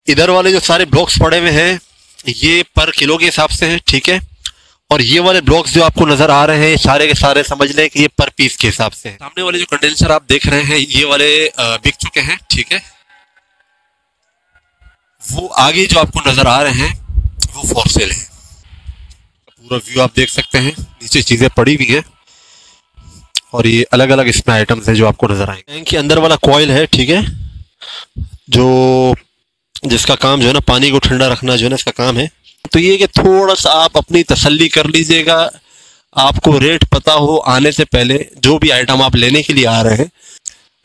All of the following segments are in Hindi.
इधर वाले जो सारे ब्लॉक्स पड़े हुए हैं ये पर किलो के हिसाब से हैं, ठीक है। और ये वाले ब्लॉक्स जो आपको नजर आ रहे हैं सारे के सारे समझ लें कि ये पर पीस के हिसाब से हैं। सामने वाले जो कंडेंसर आप देख रहे हैं ये वाले बिक चुके हैं, ठीक है। वो आगे जो आपको नजर आ रहे हैं वो फॉर सेल है। पूरा व्यू आप देख सकते हैं, नीचे चीजें पड़ी हुई हैं और ये अलग अलग इसमें आइटम्स हैं जो आपको नजर आएंगे। टैंक के अंदर वाला कॉइल है, ठीक है, जो जिसका काम जो है ना पानी को ठंडा रखना जो है ना इसका काम है। तो ये कि थोड़ा सा आप अपनी तसल्ली कर लीजिएगा, आपको रेट पता हो आने से पहले। जो भी आइटम आप लेने के लिए आ रहे हैं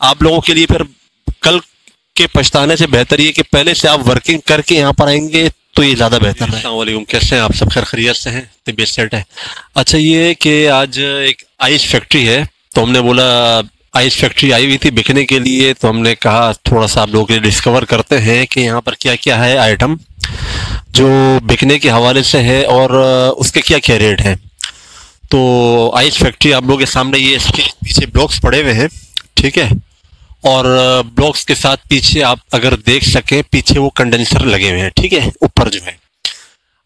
आप लोगों के लिए फिर कल के पछताने से बेहतर ये कि पहले से आप वर्किंग करके यहाँ पर आएंगे तो ये ज़्यादा बेहतर है। अस्सलाम वालेकुम, कैसे हैं आप सब? खैर खैरियत से हैं? तबीयत सेट है? अच्छा, ये कि आज एक आइस फैक्ट्री है तो हमने बोला आइस फैक्ट्री आई हुई थी बिकने के लिए, तो हमने कहा थोड़ा सा आप लोगों के लिए डिस्कवर करते हैं कि यहाँ पर क्या क्या है आइटम जो बिकने के हवाले से है और उसके क्या क्या रेट हैं। तो आइस फैक्ट्री आप लोगों के सामने ये इसके पीछे ब्लॉक्स पड़े हुए हैं, ठीक है। और ब्लॉक्स के साथ पीछे आप अगर देख सकें पीछे वो कंडेंसर लगे हुए हैं, ठीक है, ऊपर जो है।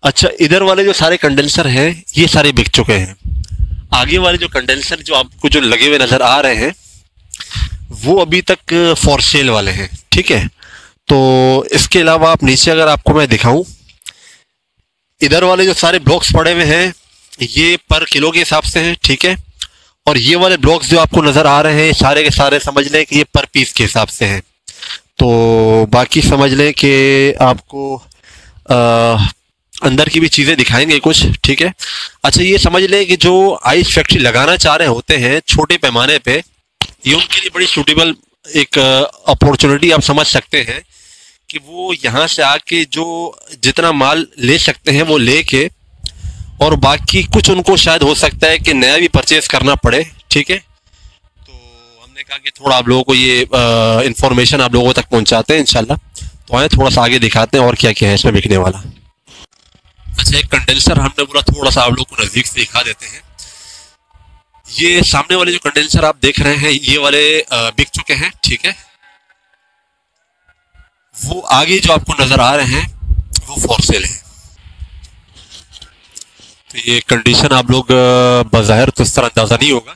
अच्छा, इधर वाले जो सारे कंडेंसर हैं ये सारे बिक चुके हैं। आगे वाले जो कंडेंसर जो आपको जो लगे हुए नजर आ रहे हैं वो अभी तक फॉर सेल वाले हैं, ठीक है। तो इसके अलावा आप नीचे अगर आपको मैं दिखाऊं, इधर वाले जो सारे ब्लॉक्स पड़े हुए हैं ये पर किलो के हिसाब से हैं, ठीक है। और ये वाले ब्लॉक्स जो आपको नजर आ रहे हैं सारे के सारे समझ लें कि ये पर पीस के हिसाब से हैं। तो बाकी समझ लें कि आपको अंदर की भी चीज़ें दिखाएंगे कुछ, ठीक है। अच्छा, ये समझ लें कि जो आइस फैक्ट्री लगाना चाह रहे होते हैं छोटे पैमाने पे, ये उनके लिए बड़ी सूटेबल एक अपॉर्चुनिटी आप समझ सकते हैं कि वो यहाँ से आके जो जितना माल ले सकते हैं वो लेके, और बाकी कुछ उनको शायद हो सकता है कि नया भी परचेज करना पड़े, ठीक है। तो हमने कहा कि थोड़ा आप लोगों को ये इंफॉर्मेशन आप लोगों तक पहुंचाते हैं इंशाल्लाह। तो आए थोड़ा सा आगे दिखाते हैं और क्या क्या है इसमें बिकने वाला। अच्छा, एक कंडेंसर हमने बोला थोड़ा सा आप लोग को नजदीक से दिखा देते हैं। ये सामने वाले जो कंडेंसर आप देख रहे हैं ये वाले बिक चुके हैं, ठीक है। वो आगे जो आपको नजर आ रहे हैं वो फॉर सेल है। तो ये कंडीशन आप लोग बाज़ाहिर तो इस तरह अंदाजा नहीं होगा,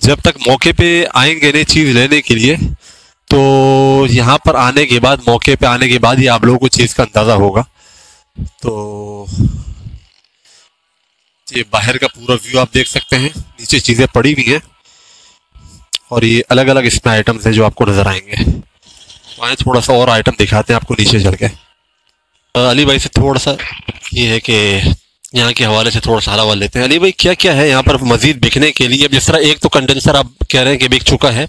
जब तक मौके पे आएंगे नई चीज लेने के लिए। तो यहाँ पर आने के बाद, मौके पे आने के बाद ही आप लोगों को चीज का अंदाजा होगा। तो ये बाहर का पूरा व्यू आप देख सकते हैं, नीचे चीजें पड़ी हुई हैं और ये अलग अलग इसमें आइटम्स हैं जो आपको नजर आएंगे। तो आए थोड़ा सा और आइटम दिखाते हैं आपको नीचे चल के। अली भाई से थोड़ा सा ये है कि यहाँ के हवाले से थोड़ा सा हवाला लेते हैं। अली भाई, क्या क्या है यहाँ पर मजीद बिकने के लिए? अब जिस तरह एक तो कंडेंसर आप कह रहे हैं कि बिक चुका है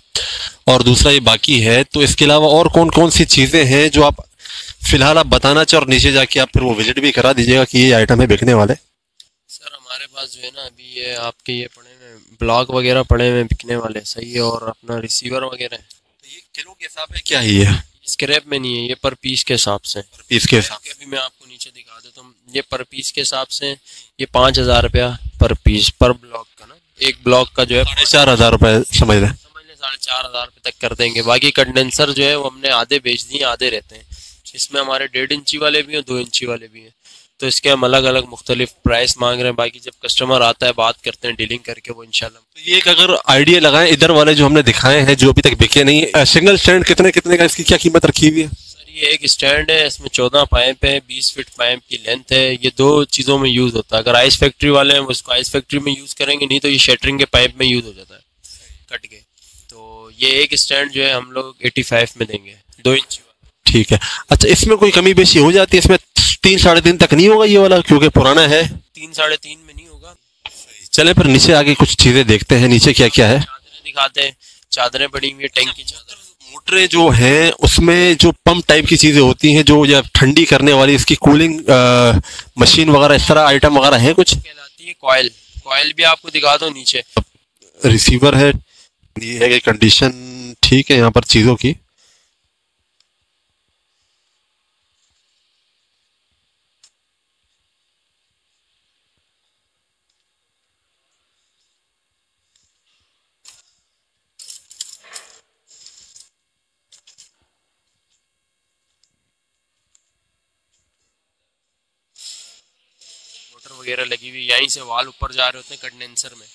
और दूसरा ये बाकी है, तो इसके अलावा और कौन कौन सी चीज़ें हैं जो आप फिलहाल आप बताना चाहे, और नीचे जाके आप फिर वो विजिट भी करा दीजिएगा कि ये आइटम है बिकने वाले। सर हमारे पास जो है ना अभी ये आपके ये पड़े हुए ब्लॉक वगैरह पड़े हुए बिकने वाले सही है, और अपना रिसीवर वगैरह है। तो ये किलो के हिसाब में क्या है? ये स्क्रैप में नहीं है, ये पर पीस के हिसाब से। पीस के हिसाब अभी मैं आपको नीचे दिखा देता हूँ, ये पर पीस के हिसाब से ये 5,000 रुपया पर पीस पर ब्लॉक का ना। एक ब्लॉक का जो है 4,500 रुपये समझ रहे हैं। समझ लें 4,500 तक कर देंगे। बाकी कंडेंसर जो है वो हमने आधे बेच दिए, आधे रहते हैं। इसमें हमारे 1.5 इंची वाले भी हैं, 2 इंची वाले भी हैं। तो इसके हम अलग अलग मुख्तलिफ प्राइस मांग रहे हैं। बाकी जब कस्टमर आता है बात करते हैं डीलिंग करके वो इंशाल्लाह। तो ये एक अगर आइडिया लगाएं, इधर वाले जो हमने दिखाए हैं जो अभी तक बिके नहीं, सिंगल स्टैंड कितने कितने का, इसकी क्या कीमत रखी हुई है? सर ये एक स्टैंड है, इसमें 14 पाइप है, 20 फीट पाइप की लेंथ है। ये दो चीज़ों में यूज़ होता है। अगर आइस फैक्ट्री वाले हैं वो इसको आइस फैक्ट्री में यूज़ करेंगे, नहीं तो ये शटरिंग के पाइप में यूज़ हो जाता है कट के। तो ये एक स्टैंड जो है हम लोग 85 में देंगे, 2 इंची वाला। ठीक है। अच्छा, इसमें कोई कमी बेशी हो जाती है? इसमें 3 साढ़े 3 तक नहीं होगा ये वाला, क्योंकि पुराना है? 3 साढ़े 3 में नहीं होगा। चले फिर नीचे आगे कुछ चीजें देखते हैं, नीचे क्या क्या है। चादरें दिखाते हैं, चादरें पड़ी हुई है, टैंक की चादर। मोटरें जो हैं उसमें जो पंप टाइप की चीजें होती हैं जो जब ठंडी करने वाली, इसकी कूलिंग मशीन वगैरह इस तरह आइटम वगैरह है कुछ? कहलाती है कॉयल। कॉयल भी आपको दिखा दो नीचे। रिसीवर है, ये है कि कंडीशन ठीक है यहाँ पर चीजों की। वगैरह लगी हुई, यहीं से वाल ऊपर जा रहे होते हैं कंडेंसर में।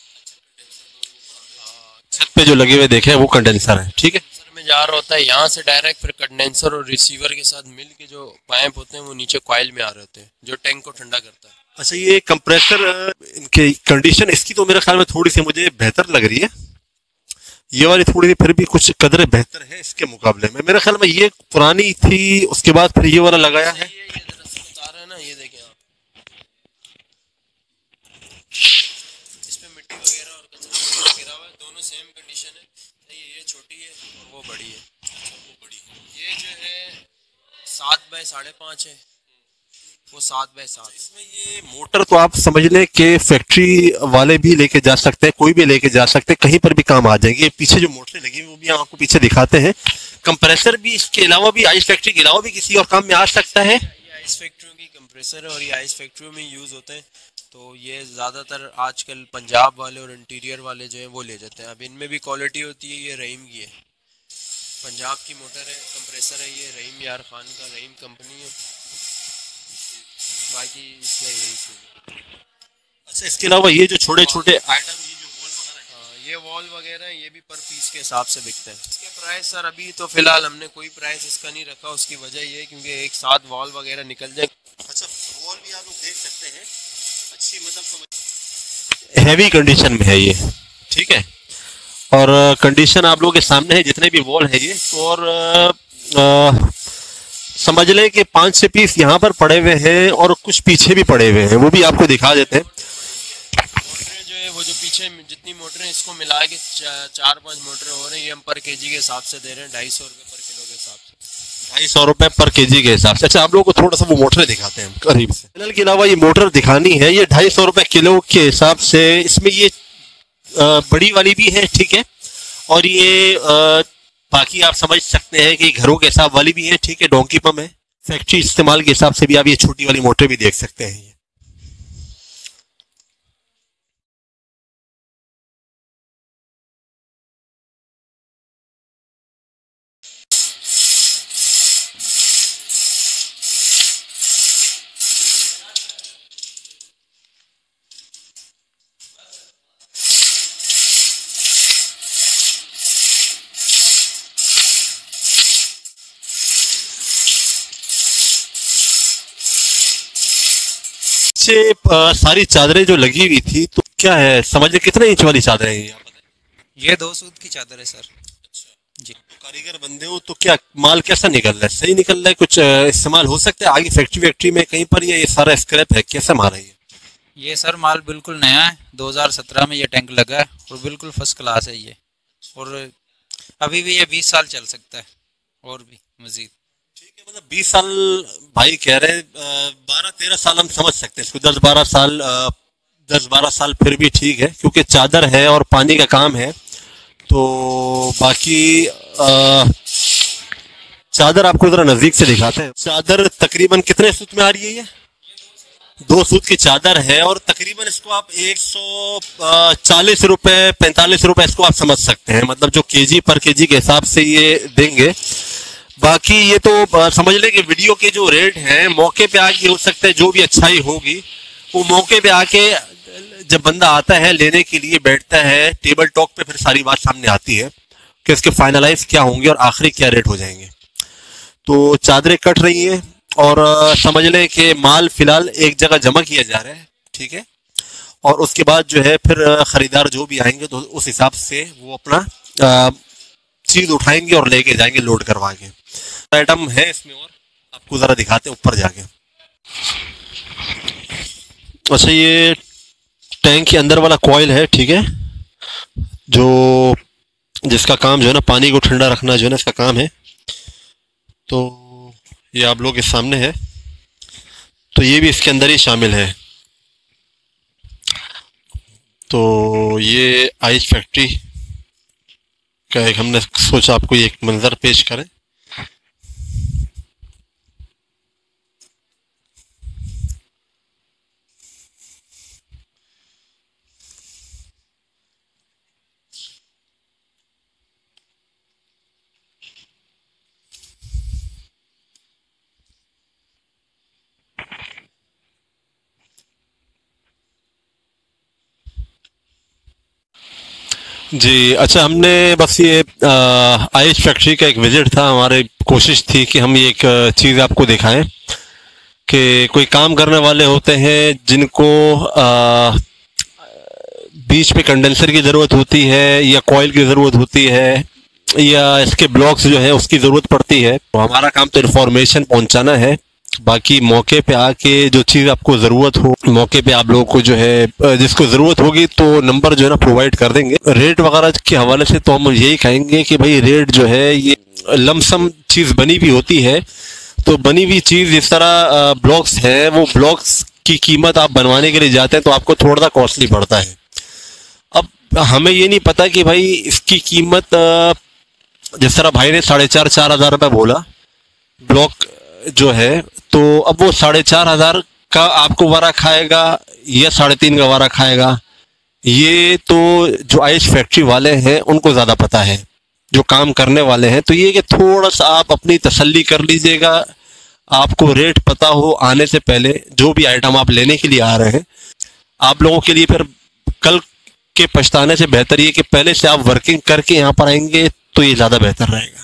छत पे जो लगे हुए देखे हैं वो कंडेंसर है, ठीक है। कंडेंसर में जा रहा होता है, यहाँ से डायरेक्ट फिर कंडेंसर और रिसीवर के साथ मिल के जो पाइप होते हैं वो नीचे कॉइल में आ रहे होते हैं, जो टैंक को ठंडा करता है। अच्छा, ये कंप्रेसर इनकी कंडीशन इसकी तो मेरे ख्याल में थोड़ी सी मुझे बेहतर लग रही है। ये वाली थोड़ी सी फिर भी कुछ कदर बेहतर है इसके मुकाबले में। मेरे ख्याल में ये पुरानी थी, उसके बाद फिर ये वाला लगाया है। ये दरअसल बता रहे हैं ना, ये देखें आप, इसमें मिट्टी वगैरह और कचरा वगैरह गिरा हुआ है, दोनों सेम कंडीशन है। ये छोटी है और वो बड़ी है। ये जो है 7x5.5 है, वो 7x7। इसमें ये मोटर तो आप समझ लें कि फैक्ट्री वाले भी लेके जा सकते हैं, कोई भी लेके जा सकते हैं, कहीं पर भी काम आ जाएंगे। ये पीछे जो मोटरें लगी हुई वो भी हम आपको पीछे दिखाते हैं। कंप्रेसर भी इसके अलावा भी, आइस फैक्ट्री के अलावा भी किसी और काम में आ सकता है। ये आइस फैक्ट्रियों की कंप्रेसर है और ये आइस फैक्ट्रियों में यूज़ होते हैं। तो ये ज़्यादातर आजकल पंजाब वाले और इंटीरियर वाले जो हैं वो ले जाते हैं। अब इनमें भी क्वालिटी होती है। ये रहीम की है, पंजाब की मोटर है, कंप्रेसर है। ये रहीम यार खान का, रहीम कंपनी है। बाकी इसमें यही चीज़ है। अच्छा, इसके अलावा ये जो छोटे छोटे आइटम, ये वॉल वगैरह हैं, ये भी पर पीस के हिसाब से बिकते हैं। इसके प्राइस सर अभी तो फिलहाल हमने कोई प्राइस इसका नहीं रखा। उसकी वजह ये है क्योंकि एक साथ वॉल वगैरह निकल जाए। अच्छा, वॉल भी आप लोग देख सकते हैं, अच्छी मतलब हैवी कंडीशन में है ये, ठीक है। और कंडीशन आप लोगों के सामने है, जितने भी वॉल है ये। और समझ लें कि 5-6 पीस यहाँ पर पड़े हुए हैं और कुछ पीछे भी पड़े हुए हैं, वो भी आपको दिखा देते हैं। मोटरें जो है वो जो पीछे जितनी मोटरें इसको मिला के 4-5 मोटरें हो रही हैं। ये हम पर केजी के हिसाब से दे रहे हैं, 250 रुपये पर किलो के हिसाब से। 250 रुपए पर केजी के हिसाब से। अच्छा, आप लोगों को थोड़ा सा वो मोटरें दिखाते हैं करीब से। पैनल के अलावा ये मोटर दिखानी है, ये 250 रुपए किलो के हिसाब से। इसमें ये बड़ी वाली भी है, ठीक है। और ये बाकी आप समझ सकते हैं कि घरों के हिसाब वाली भी है, ठीक है। डोंकी पम्प है, फैक्ट्री इस्तेमाल के हिसाब से भी आप ये छोटी वाली मोटर भी देख सकते हैं। नीचे सारी चादरें जो लगी हुई थी, तो क्या है, समझ ले कितने इंच वाली चादरें हैं ये, आप बताएं। ये 2 सूत की चादर है सर। जी। तो कारीगर बंदे हो तो क्या माल कैसा निकल रहा है, सही निकल रहा है, कुछ इस्तेमाल हो सकता है आगे फैक्ट्री में कहीं पर, ये सारा स्क्रैप है, कैसा माल है ये? ये सर माल बिल्कुल नया है, 2017 में ये टैंक लगा है और बिल्कुल फर्स्ट क्लास है ये। और अभी भी ये 20 साल चल सकता है और भी मजीद। ठीक है, मतलब 20 साल भाई कह रहे हैं, 12-13 साल हम समझ सकते हैं इसको, 10-12 साल फिर भी ठीक है, क्योंकि चादर है और पानी का काम है। तो बाकी चादर आपको जरा नजदीक से दिखाते हैं। चादर तकरीबन कितने सूत में आ रही है ये? 2 सूत की चादर है और तकरीबन इसको आप 140 रुपए 45 रुपए इसको आप समझ सकते हैं, मतलब जो केजी पर केजी के हिसाब से ये देंगे। बाकी ये तो समझ लें कि वीडियो के जो रेट हैं मौके पे आके हो सकता है, जो भी अच्छाई होगी वो मौके पे आके जब बंदा आता है लेने के लिए, बैठता है टेबल टॉक पे, फिर सारी बात सामने आती है कि इसके फाइनलाइज क्या होंगे और आखिरी क्या रेट हो जाएंगे। तो चादरें कट रही हैं और समझ लें कि माल फिलहाल एक जगह जमा किया जा रहा है, ठीक है। और उसके बाद जो है फिर खरीदार जो भी आएंगे तो उस हिसाब से वो अपना चीज उठाएंगे और लेके जाएंगे लोड करवा के। आइटम है इसमें और आपको जरा दिखाते हैं ऊपर जाके। अच्छा, ये टैंक के अंदर वाला कॉइल है, ठीक है, जो जिसका काम जो है ना पानी को ठंडा रखना जो है ना इसका काम है। तो ये आप लोग के सामने है, तो ये भी इसके अंदर ही शामिल है। तो ये आइस फैक्ट्री का एक हमने सोचा आपको ये एक मंजर पेश करें। जी अच्छा, हमने बस ये आइस फैक्ट्री का एक विजिट था, हमारी कोशिश थी कि हम ये एक चीज़ आपको दिखाएं कि कोई काम करने वाले होते हैं जिनको बीच में कंडेंसर की ज़रूरत होती है या कॉइल की ज़रूरत होती है या इसके ब्लॉक्स जो है उसकी ज़रूरत पड़ती है। तो हमारा काम तो इन्फॉर्मेशन पहुंचाना है, बाकी मौके पे आके जो चीज़ आपको ज़रूरत हो मौके पे आप लोगों को जो है जिसको ज़रूरत होगी तो नंबर जो है ना प्रोवाइड कर देंगे। रेट वगैरह के हवाले से तो हम यही कहेंगे कि भाई रेट जो है ये लमसम चीज़ बनी भी होती है, तो बनी हुई चीज़ जिस तरह ब्लॉक्स है वो ब्लॉक्स की कीमत आप बनवाने के लिए जाते हैं तो आपको थोड़ा सा कॉस्टली पड़ता है। अब हमें ये नहीं पता कि भाई इसकी कीमत जिस तरह भाई ने 4,500 रुपये बोला ब्लॉक जो है, तो अब वो 4,500 का आपको वारा खाएगा या 3.5 का वारा खाएगा, ये तो जो आइस फैक्ट्री वाले हैं उनको ज़्यादा पता है, जो काम करने वाले हैं। तो ये कि थोड़ा सा आप अपनी तसल्ली कर लीजिएगा, आपको रेट पता हो आने से पहले, जो भी आइटम आप लेने के लिए आ रहे हैं। आप लोगों के लिए फिर कल के पछताने से बेहतर ये कि पहले से आप वर्किंग करके यहाँ पर आएंगे तो ये ज़्यादा बेहतर रहेगा।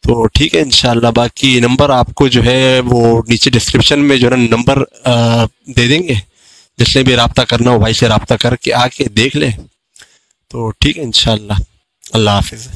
तो ठीक है इंशाल्लाह, बाकी नंबर आपको जो है वो नीचे डिस्क्रिप्शन में जो है नंबर दे देंगे, जिसने भी रब्ता करना हो भाई से रब्ता करके आके देख ले। तो ठीक है इंशाल्लाह, अल्लाह हाफिज़।